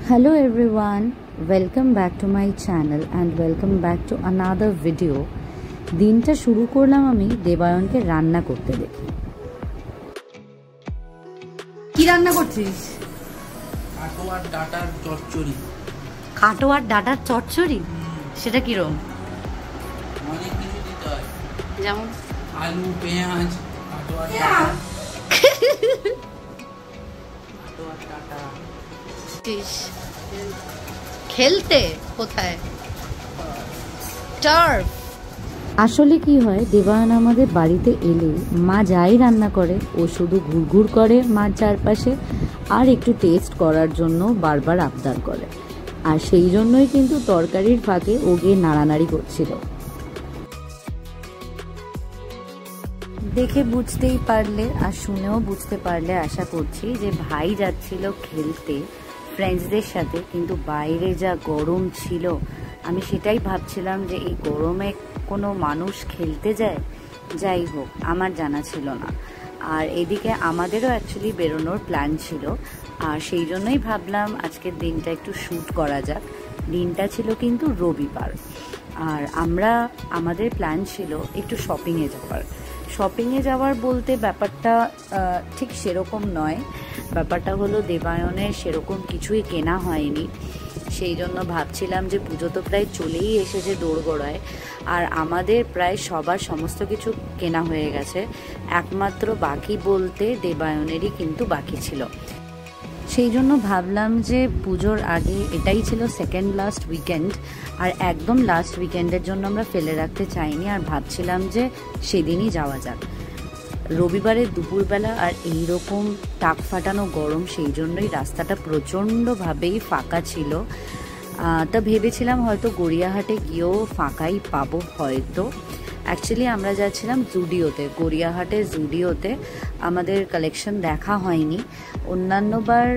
Hello everyone, welcome back to my channel and welcome back to another video. দিনটা শুরু করলাম আমি দেবায়নকে রান্না করতে দেখি। কি রান্না করছিস? কাটোয়ার ডাটার চচ্চড়ি। কাটোয়ার ডাটার চচ্চড়ি? সেটা কি রকম? অনেক কিছু দিতে হয়, যেমন আলু, পেঁয়াজ, কাটোয়ার ডাটা। কাটোয়ার ডাটা খেলতে কোথায়? টার্ফ। আসলে কি হয়, দেবায়ন আমাদের বাড়িতে এলে মা যাই রান্না করে ও শুধু ঘুরঘুর করে মার চারপাশে আর একটু টেস্ট করার জন্য বারবার আবদার করে। আর সেই জন্যই কিন্তু তরকারির ফাঁকে ও গিয়ে নাড়ানাড়ি করছিল। দেখে বুঝতেই পারলে আর শুনেও বুঝতে পারলে আশা করছি যে ভাই যাচ্ছিল খেলতে ফ্রেন্ডসদের সাথে, কিন্তু বাইরে যা গরম ছিল আমি সেটাই ভাবছিলাম যে এই গরমে কোনো মানুষ খেলতে যায়। যাই হোক, আমার জানা ছিল না। আর এদিকে আমাদেরও অ্যাকচুয়ালি বেরোনোর প্ল্যান ছিল, আর সেই জন্যই ভাবলাম আজকের দিনটা একটু শ্যুট করা যাক। দিনটা ছিল কিন্তু রবিবার, আর আমাদের প্ল্যান ছিল একটু শপিংয়ে যাওয়ার বলতে ব্যাপারটা ঠিক সেরকম নয়। ব্যাপারটা হলো দেবায়নের সেরকম কিছুই কেনা হয়নি, সেই জন্য ভাবছিলাম যে পুজো তো প্রায় চলেই এসেছে দোরগোড়ায়, আর আমাদের প্রায় সবার সমস্ত কিছু কেনা হয়ে গেছে। একমাত্র বাকি বলতে দেবায়নেরই কিন্তু বাকি ছিল। সেই জন্য ভাবলাম যে পুজোর আগে এটাই ছিল সেকেন্ড লাস্ট উইকেন্ড, আর একদম লাস্ট উইকেন্ডের জন্য আমরা ফেলে রাখতে চাইনি, আর ভাবছিলাম যে সেদিনই যাওয়া যাক। রবিবারের দুপুরবেলা আর এইরকম টাক ফাটানো গরম, সেই জন্যই রাস্তাটা প্রচণ্ডভাবেই ফাঁকা ছিল। তা ভেবেছিলাম হয়তো গড়িয়াহাটে গিয়েও ফাঁকাই পাবো হয়তো। অ্যাকচুয়ালি আমরা যাচ্ছিলাম জুডিওতে, গড়িয়াহাটের জুডিওতে। আমাদের কালেকশন দেখা হয়নি, অন্যান্যবার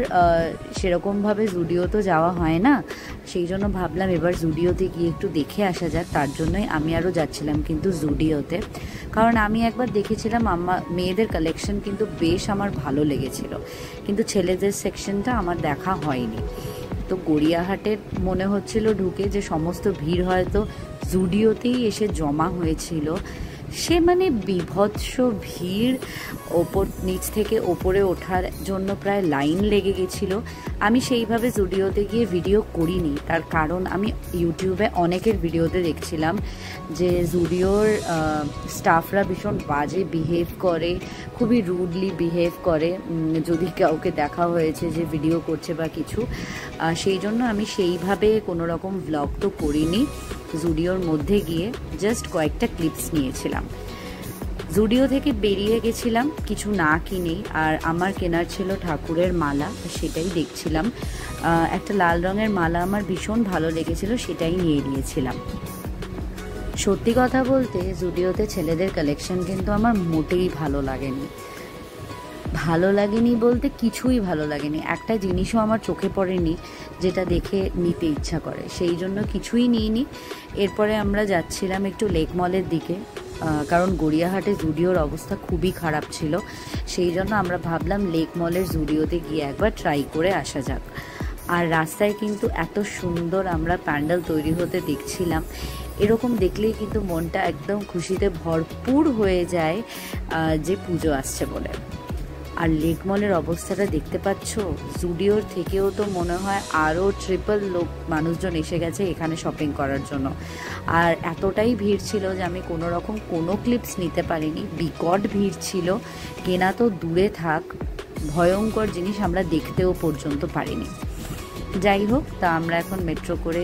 সেরকমভাবে জুডিও তো যাওয়া হয় না, সেই জন্য ভাবলাম এবার জুডিওতে গিয়ে একটু দেখে আসা যাক। তার জন্যই আমি আরও যাচ্ছিলাম কিন্তু জুডিওতে, কারণ আমি একবার দেখেছিলাম মেয়েদের কালেকশন কিন্তু বেশ আমার ভালো লেগেছিল, কিন্তু ছেলেদের সেকশনটা আমার দেখা হয়নি। তো গড়িয়াহাটের মনে হচ্ছিল ঢুকে যে সমস্ত ভিড় হয়তো জুডিওতেই এসে জমা হয়েছিল। সে মানে বিভৎস ভিড়, নিচ থেকে ওপরে ওঠার জন্য প্রায় লাইন লেগে গেছিল। আমি সেইভাবে জুডিওতে গিয়ে ভিডিও করিনি, তার কারণ আমি ইউটিউবে অনেকের ভিডিওতে দেখছিলাম যে জুডিওর স্টাফরা ভীষণ বাজে বিহেভ করে, খুবই রুডলি বিহেভ করে যদি কাউকে দেখা হয়েছে যে ভিডিও করছে বা কিছু। সেই জন্য আমি সেইভাবে কোনো রকম ভ্লগ তো করিনি। জুডিওর মধ্যে গিয়ে জাস্ট কয়েকটা ক্লিপস নিয়েছিলাম। জুডিও থেকে বেরিয়ে গেছিলাম কিছু না কিনেই, আর আমার কেনার ছিল ঠাকুরের মালা, সেটাই দেখছিলাম। একটা লাল রঙের মালা আমার ভীষণ ভালো লেগেছিল, সেটাই নিয়ে নিয়েছিলাম। সত্যি কথা বলতে জুডিওতে ছেলেদের কালেকশন কিন্তু আমার মোটেই ভালো লাগেনি বলতে কিছুই ভালো লাগেনি। একটা জিনিসও আমার চোখে পড়েনি যেটা দেখে নিতে ইচ্ছা করে, সেই জন্য কিছুই নিইনি। এরপরে আমরা যাচ্ছিলাম একটু লেক মলের দিকে, কারণ গড়িয়াহাটে জুডিওর অবস্থা খুবই খারাপ ছিল। সেই জন্য আমরা ভাবলাম লেক মলের জুডিওতে গিয়ে একবার ট্রাই করে আসা যাক। আর রাস্তায় কিন্তু এত সুন্দর আমরা প্যান্ডেল তৈরি হতে দেখছিলাম, এরকম দেখলেই কিন্তু মনটা একদম খুশিতে ভরপুর হয়ে যায় যে পুজো আসছে বলে। আর লেক মলের অবস্থাটা দেখতে পাচ্ছ, জুডিওর থেকেও তো মনে হয় আরও ট্রিপল মানুষজন এসে গেছে এখানে শপিং করার জন্য। আর এতটাই ভিড় ছিল যে আমি কোনো ক্লিপস নিতে পারিনি, বিকট ভিড় ছিল। কেনা তো দূরে থাক, ভয়ঙ্কর জিনিস আমরা দেখতেও পর্যন্ত পারিনি। যাই হোক, তা আমরা এখন মেট্রো করে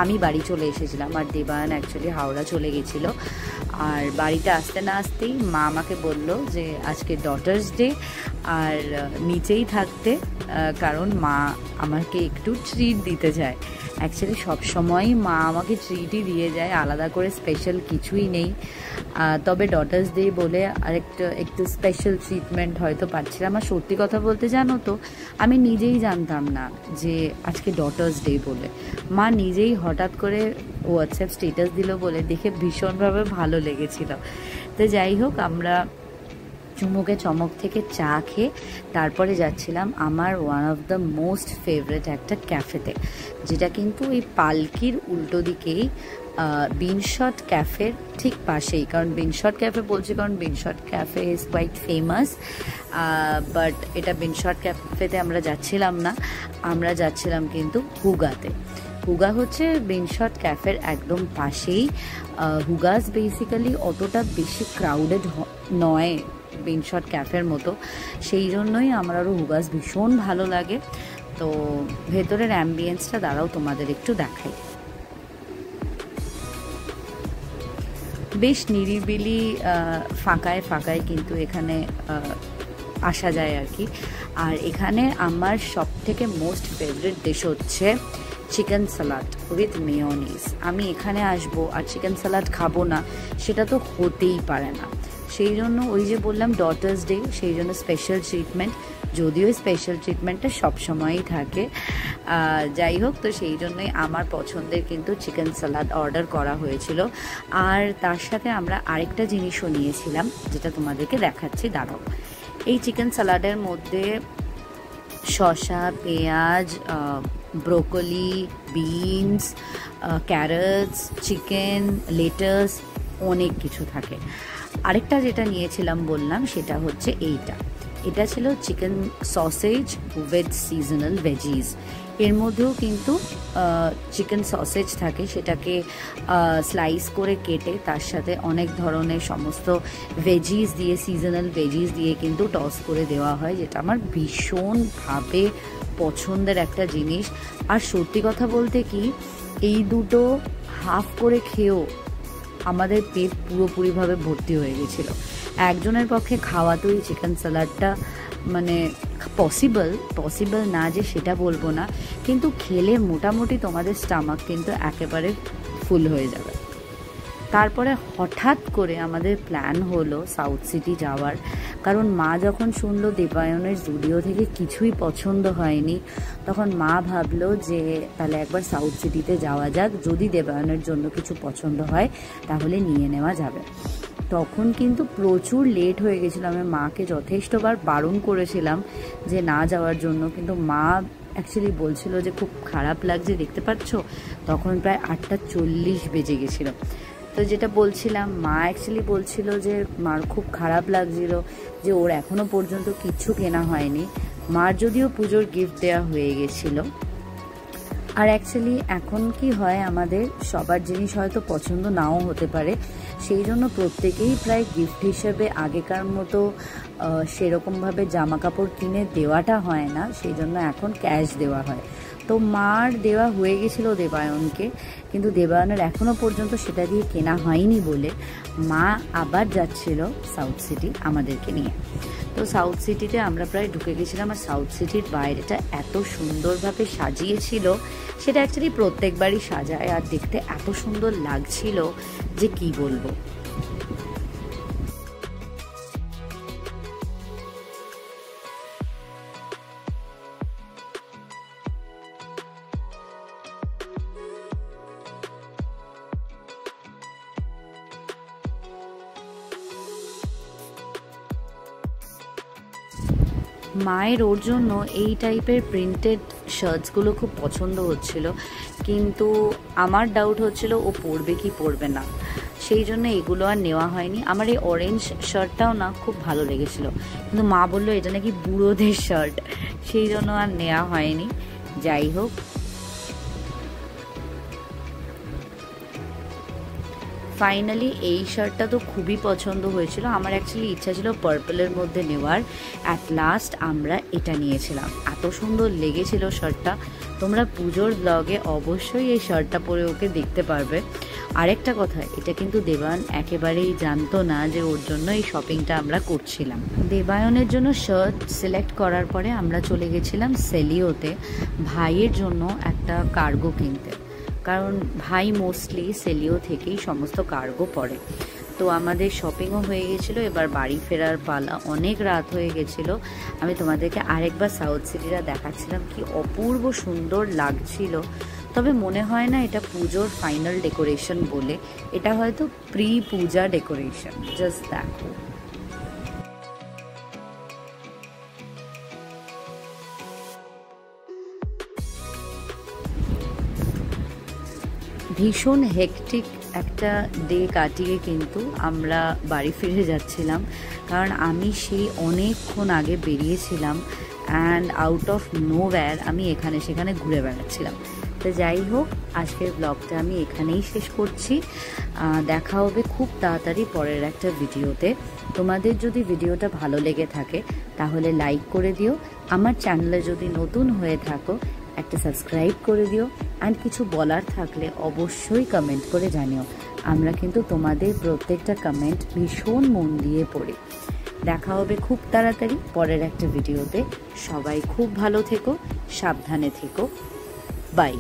আমি বাড়ি চলে এসেছিলাম, আর দেবায়ন অ্যাকচুয়ালি হাওড়া চলে গেছিলো। আর বাড়িতে আসতে না আসতেই মা আমাকে বলল যে আজকে ডটার্স ডে, আর নিচেই থাকতে, কারণ মা আমাকে একটু ট্রিট দিতে যায়। অ্যাকচুয়ালি সবসময়ই মা আমাকে ট্রিটই দিয়ে যায়, আলাদা করে স্পেশাল কিছুই নেই। তবে ডটার্স ডে বলে একটু স্পেশাল ট্রিটমেন্ট হয়তো পাচ্ছিলাম। আর সত্যি কথা বলতে জানো তো, আমি নিজেই জানতাম না যে আজকে ডটার্স ডে বলে। মা নিজেই হঠাৎ করে হোয়াটসঅ্যাপ স্ট্যাটাস দিল বলে দেখে ভীষণভাবে ভালো লেগেছিল। তো যাই হোক, আমরা চুমুকে চমক থেকে চা খেয়ে তারপরে যাচ্ছিলাম আমার one of the most favourite একটা ক্যাফেতে, যেটা কিন্তু এই পালকির উল্টো দিকেই বিনশট ক্যাফের ঠিক পাশেই। কারণ বিনশট ক্যাফে বলছি কারণ Beanshot cafe is quite famous, but এটা বিনশট ক্যাফেতে আমরা যাচ্ছিলাম না, আমরা যাচ্ছিলাম কিন্তু হুগাতে। হুগা হচ্ছে বিনশট ক্যাফের একদম পাশেই। হুগাস বেসিক্যালি অতটা বেশি ক্রাউডেড নয় বিনশট ক্যাফের মতো, সেই জন্যই আমার আরও হুগাস ভীষণ ভালো লাগে। তো ভেতরের অ্যাম্বিয়েন্সটা দাঁড়াও তোমাদের একটু দেখাই। বেশ নিরিবিলি ফাঁকায় ফাঁকায় কিন্তু এখানে আসা যায় আর কি। আর এখানে আমার সব থেকে মোস্ট ফেভারিট ডিশ হচ্ছে চিকেন স্যালাড উইথ মেয়োনিজ। আমি এখানে আসবো আর চিকেন স্যালাড খাবো না সেটা তো হতেই পারে না। সেই জন্য ওই যে বললাম ডটার্স ডে, সেই জন্য স্পেশাল ট্রিটমেন্ট, যদিও স্পেশাল ট্রিটমেন্টটা সবসময়ই থাকে। যাই হোক, তো সেই জন্যই আমার পছন্দের কিন্তু চিকেন স্যালাড অর্ডার করা হয়েছিল। আর তার সাথে আমরা আরেকটা জিনিসও নিয়েছিলাম যেটা তোমাদেরকে দেখাচ্ছি, দাঁড়াও। এই চিকেন স্যালাডের মধ্যে শসা, পেঁয়াজ, broccoli, beans, carrots, chicken, lettuce, অনেক কিছু থাকে। আরেকটা যেটা নিয়েছিলাম বললাম সেটা হচ্ছে এটা ছিল chicken sausage with seasonal veggies. এর মধ্যেও কিন্তু চিকেন সসেজ থাকে, সেটাকে স্লাইস করে কেটে তার সাথে অনেক ধরনের সমস্ত ভেজিস দিয়ে, সিজনাল ভেজিস দিয়ে কিন্তু টস করে দেওয়া হয়, যেটা আমার ভীষণভাবে পছন্দের একটা জিনিস। আর সত্যি কথা বলতে কি, এই দুটো হাফ করে খেয়েও আমাদের পেট পুরোপুরিভাবে ভর্তি হয়ে গেছিলো। একজনের পক্ষে খাওয়া তো এই চিকেন স্যালাডটা মানে পসিবল না যে সেটা বলবো না, কিন্তু খেলে মোটামুটি তোমাদের স্টামাক কিন্তু একেবারে ফুল হয়ে যাবে। তারপরে হঠাৎ করে আমাদের প্ল্যান হলো সাউথ সিটি যাওয়ার, কারণ মা যখন শুনলো দেবায়নের জুডিও থেকে কিছুই পছন্দ হয়নি, তখন মা ভাবলো যে তাহলে একবার সাউথ সিটিতে যাওয়া যাক, যদি দেবায়নের জন্য কিছু পছন্দ হয় তাহলে নিয়ে নেওয়া যাবে। তখন কিন্তু প্রচুর লেট হয়ে গেছিলো, আমি মাকে যথেষ্টবার বারণ করেছিলাম যে না যাওয়ার জন্য, কিন্তু মা অ্যাকচুয়ালি বলছিল যে খুব খারাপ লাগছে দেখতে পাচ্ছ। তখন প্রায় 8:40 বেজে গেছিলো। তো যেটা বলছিলাম, মা অ্যাকচুয়ালি বলছিল যে মার খুব খারাপ লাগছিল যে ওর এখনও পর্যন্ত কিচ্ছু কেনা হয়নি। মার যদিও পুজোর গিফট দেওয়া হয়ে গেছিলো। আর অ্যাকচুয়ালি এখন কি হয়, আমাদের সবার জিনিস হয়তো পছন্দ নাও হতে পারে, সেই জন্য প্রত্যেকেই প্রায় গিফট হিসেবে আগেকার মতো সেরকমভাবে জামা কাপড় কিনে দেওয়াটা হয় না, সেই জন্য এখন ক্যাশ দেওয়া হয়। তো মার দেওয়া হয়ে গেছিলো দেবায়নকে, কিন্তু দেবায়নের এখনও পর্যন্ত সেটা দিয়ে কেনা হয়নি বলে মা আবার যাচ্ছিল সাউথ সিটি আমাদেরকে নিয়ে। তো সাউথ সিটিতে আমরা প্রায় ঢুকে গেছিলাম। আর সাউথ সিটির বাইরেটা এত সুন্দরভাবে সাজিয়েছিল, সেটা অ্যাকচুয়ালি প্রত্যেকবারই সাজায়, আর দেখতে এত সুন্দর লাগছিল যে কি বলবো। মায়ের ওর জন্য এই টাইপের প্রিন্টেড শার্টসগুলো খুব পছন্দ হচ্ছিল, কিন্তু আমার ডাউট হচ্ছিল ও পরবে কি পরবে না, সেই জন্য এগুলো আর নেওয়া হয়নি। আমার এই অরেঞ্জ শার্টটাও না খুব ভালো লেগেছিলো, কিন্তু মা বললো এটা নাকি বুড়োদের শার্ট, সেই জন্য আর নেওয়া হয়নি। যাই হোক, ফাইনালি এই শার্টটা তো খুবই পছন্দ হয়েছিল আমার। অ্যাকচুয়ালি ইচ্ছা ছিল পার্পলের মধ্যে নেওয়ার, অ্যাট লাস্ট আমরা এটা নিয়েছিলাম। এত সুন্দর লেগেছিল শার্টটা, তোমরা পুজোর ব্লগে অবশ্যই এই শার্টটা পরে ওকে দেখতে পারবে। আরেকটা কথা, এটা কিন্তু দেবায়ন একেবারেই জানতো না যে ওর জন্য এই শপিংটা আমরা করছিলাম। দেবায়নের জন্য শার্ট সিলেক্ট করার পরে আমরা চলে গেছিলাম সেলিওতে ভাইয়ের জন্য একটা কার্গো কিনতে, কারণ ভাই মোস্টলি সেলিও থেকেই সমস্ত কার্গো পরে। তো আমাদের শপিংও হয়ে গেছিলো, এবার বাড়ি ফেরার পালা। অনেক রাত হয়ে গেছিলো। আমি তোমাদেরকে আরেকবার সাউথ সিটিটা দেখাচ্ছিলাম, কি অপূর্ব সুন্দর লাগছিল। তবে মনে হয় না এটা পুজোর ফাইনাল ডেকোরেশন বলে, এটা হয়তো প্রি পূজা ডেকোরেশন। জাস্ট দেখো। ভীষণ হেকটিক একটা ডে কাটিয়ে কিন্তু আমরা বাড়ি ফিরে যাচ্ছিলাম, কারণ আমি সেই অনেকক্ষণ আগে বেরিয়েছিলাম অ্যান্ড আউট অফ নোওয়্যার আমি এখানে সেখানে ঘুরে বেড়াচ্ছিলাম। তো যাই হোক, আজকের ব্লগটা আমি এখানেই শেষ করছি। দেখা হবে খুব তাড়াতাড়ি পরের একটা ভিডিওতে। তোমাদের যদি ভিডিওটা ভালো লেগে থাকে তাহলে লাইক করে দিও, আমার চ্যানেলে যদি নতুন হয়ে থাকো একটা সাবস্ক্রাইব করে দিও, অ্যান্ড কিছু বলার থাকলে অবশ্যই কমেন্ট করে জানিও। আমরা কিন্তু তোমাদের প্রত্যেকটা কমেন্ট ভীষণ মন দিয়ে পড়ি। দেখা হবে খুব তাড়াতাড়ি পরের একটা ভিডিওতে। সবাই খুব ভালো থেকো, সাবধানে থেকো, বাই।